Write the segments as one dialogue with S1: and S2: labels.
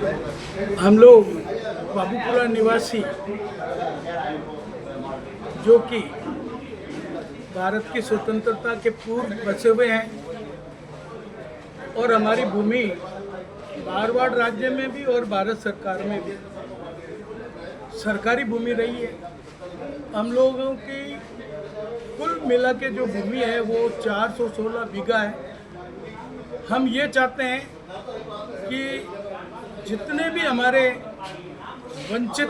S1: हम लोग बाबूपुरा निवासी जो कि भारत की स्वतंत्रता के पूर्व बसे हुए हैं और हमारी भूमि मारवाड़ राज्य में भी और भारत सरकार में भी सरकारी भूमि रही है। हम लोगों की कुल मिला के जो भूमि है वो 416 बीघा है। हम ये चाहते हैं कि जितने भी हमारे वंचित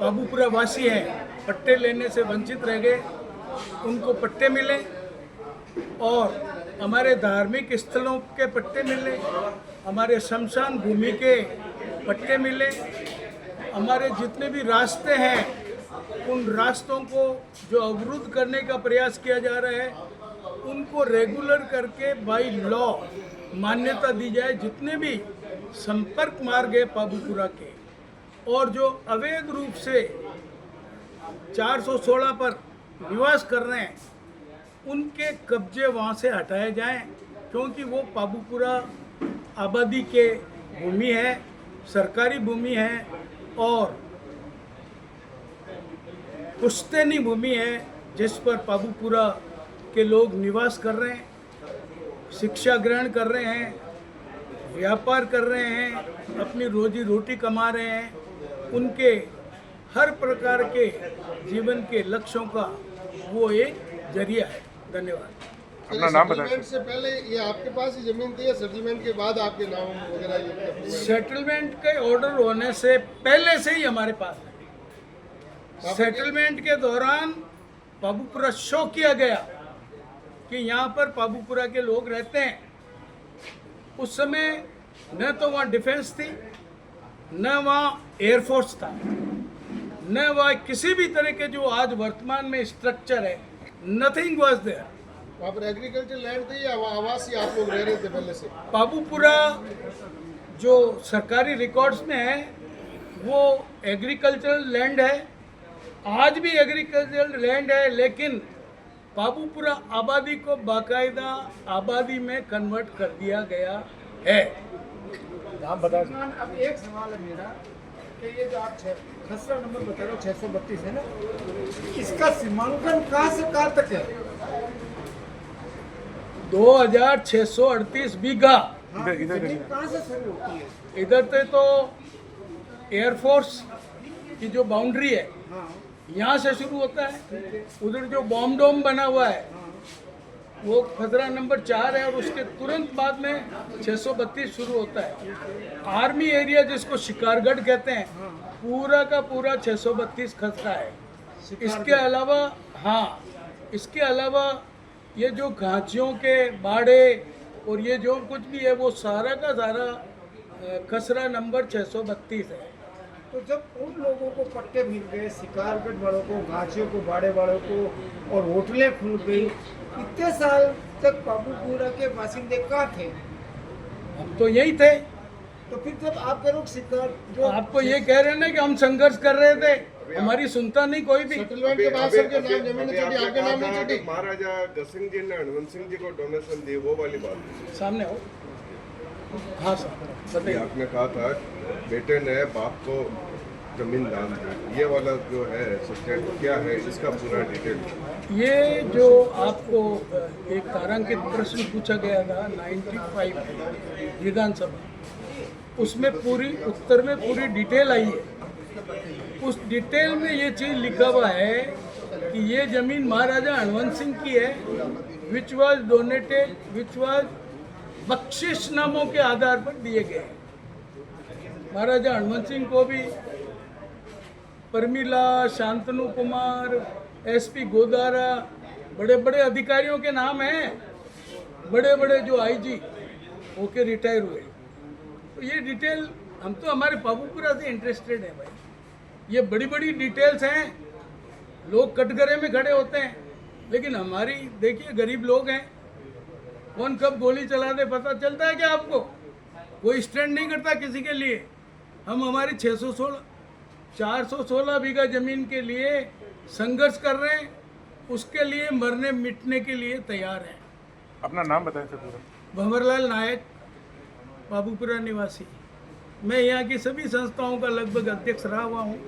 S1: बाबूपुरा वासी हैं, पट्टे लेने से वंचित रह गए, उनको पट्टे मिले और हमारे धार्मिक स्थलों के पट्टे मिले, हमारे शमशान भूमि के पट्टे मिले, हमारे जितने भी रास्ते हैं उन रास्तों को जो अवरुद्ध करने का प्रयास किया जा रहा है उनको रेगुलर करके बाय लॉ मान्यता दी जाए। जितने भी संपर्क मार्ग है बाबूपुरा के और जो अवैध रूप से 416 पर निवास कर रहे हैं उनके कब्जे वहाँ से हटाए जाएं, क्योंकि वो बाबूपुरा आबादी के भूमि है, सरकारी भूमि है और पुश्तैनी भूमि है जिस पर बाबूपुरा के लोग निवास कर रहे हैं, शिक्षा ग्रहण कर रहे हैं, व्यापार कर रहे हैं, अपनी रोजी रोटी कमा रहे हैं। उनके हर प्रकार के जीवन के लक्ष्यों का वो एक जरिया है। धन्यवाद।
S2: अपना नाम बताएं।
S3: सेटलमेंट से पहले ये आपके पास ही जमीन थी या सेटलमेंट के बाद आपके नाम वगैरह?
S1: सेटलमेंट के ऑर्डर होने से पहले से ही हमारे पास है। सेटलमेंट के दौरान बाबूपुरा शो किया गया कि यहाँ पर बाबूपुरा के लोग रहते हैं। उस समय न तो वहाँ डिफेंस थी, न वहाँ एयरफोर्स था, न वहाँ किसी भी तरह के जो आज वर्तमान में स्ट्रक्चर है, नथिंग वाज देयर।
S3: वहाँ पर एग्रीकल्चर लैंड थी या आवास ही आप लोग रह रहे थे पहले से?
S1: बाबूपुरा जो सरकारी रिकॉर्ड्स में है वो एग्रीकल्चरल लैंड है, आज भी एग्रीकल्चरल लैंड है, लेकिन बाबूपुरा आबादी को बाकायदा आबादी में कन्वर्ट कर दिया गया है।
S2: नाम बता।
S4: अब एक सवाल है मेरा कि ये जो आप खसरा नंबर बता रहे हो 632 है ना, इसका सीमांकन कहाँ से कहाँ तक है?
S1: 2638 बीघा।
S4: हाँ, जमीन कहाँ से शुरू होती है?
S1: इधर से तो एयरफोर्स की जो बाउंड्री है
S4: हाँ,
S1: यहाँ से शुरू होता है। उधर जो बॉम्ब डोम बना हुआ है वो खतरा नंबर 4 है और उसके तुरंत बाद में 632 शुरू होता है। आर्मी एरिया जिसको शिकारगढ़ कहते हैं, पूरा का पूरा 632 खतरा है। इसके अलावा इसके अलावा ये जो घांचियों के बाड़े और ये जो कुछ भी है वो सारा का सारा खसरा नंबर 632 है।
S4: तो जब उन लोगों को पट्टे मिल गए, शिकारगढ़ वालों को, घांचियों को, बाड़े वालों को, और होटलें खुल गई, इतने साल तक बाबूपुरा के बासिंदे कहाँ थे?
S1: हम तो यही थे।
S4: तो फिर जब आपके लोग शिकार जो
S1: आपको ये कह रहे हैं ना कि हम संघर्ष कर रहे थे, हमारी सुनता नहीं कोई भी।
S3: सेटलमेंट के बाद सबके नाम जमीन छूटी, आपके नाम नहीं छूटी?
S2: महाराजा गसिंग जी ने हनुमंत सिंह जी को डोनेशन दी, वो वाली बात
S1: सामने हो। हाँ सर
S2: ये
S1: बताइए।
S2: आपने कहा था बेटे ने बाप को जमीन दान दी, ये वाला जो है सब्जेक्ट क्या है, इसका पूरा डिटेल?
S1: ये जो आपको एक तारांकित प्रश्न पूछा गया था 95 विधानसभा, उसमें पूरी उत्तर में पूरी डिटेल आई है। उस डिटेल में ये चीज़ लिखा हुआ है कि ये ज़मीन महाराजा हनुमंत सिंह की है, which was donated, which was बख्शिशनामों के आधार पर दिए गए। महाराजा हनुमंत सिंह को भी परमिला, शांतनु कुमार, एसपी गोदारा, बड़े बड़े अधिकारियों के नाम हैं, बड़े बड़े जो आईजी होके रिटायर हुए। तो ये डिटेल, हम तो हमारे बाबूपुरा से इंटरेस्टेड हैं भाई। ये बड़ी बड़ी डिटेल्स हैं, लोग कटघरे में खड़े होते हैं, लेकिन हमारी देखिए गरीब लोग हैं, कौन कब गोली चला दे पता चलता है क्या आपको? कोई स्टैंड नहीं करता किसी के लिए। हम हमारी 416 बीघा जमीन के लिए संघर्ष कर रहे हैं, उसके लिए मरने मिटने के लिए तैयार हैं।
S2: अपना नाम बताएं सर पूरा।
S1: भंवरलाल नायक, बाबूपुरा निवासी। मैं यहाँ की सभी संस्थाओं का लगभग अध्यक्ष रहा हुआ हूँ।